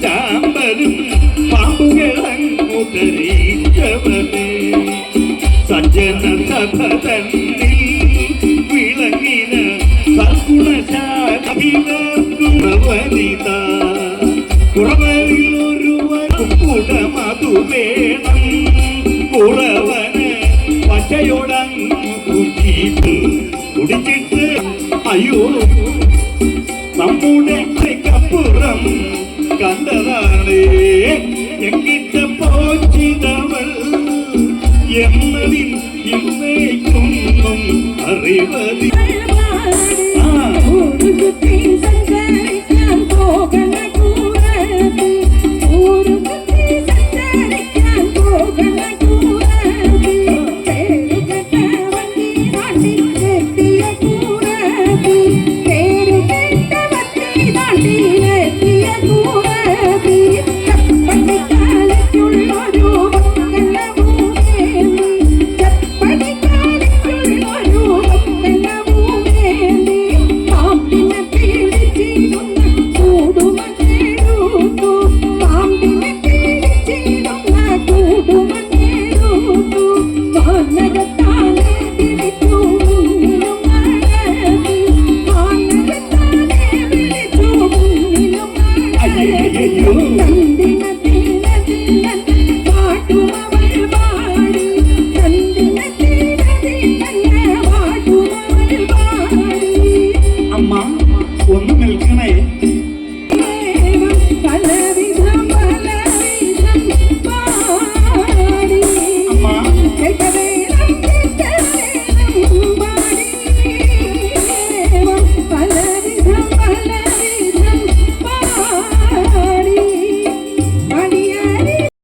ചാമ്പലും പാമ്പുകളങ്ങുതരീച്ചവന് സജ്ജന സതന്നിൽ വിളങ്ങിന സൽഗുണശാലിവനിത കുറവരിൽ ഒരുവനും കുടമതു വേണം കുറവന് പച്ചയോടങ്ങു കുടിച്ചിട്ട് അയ്യോ നമ്മുടെ കപ്പുറം കണ്ടതാണ് എങ്കിട്ട പോച്ചിതവൾ എന്നതിൽ ഇന്നേക്കൊന്നും അറിവതി Thank you.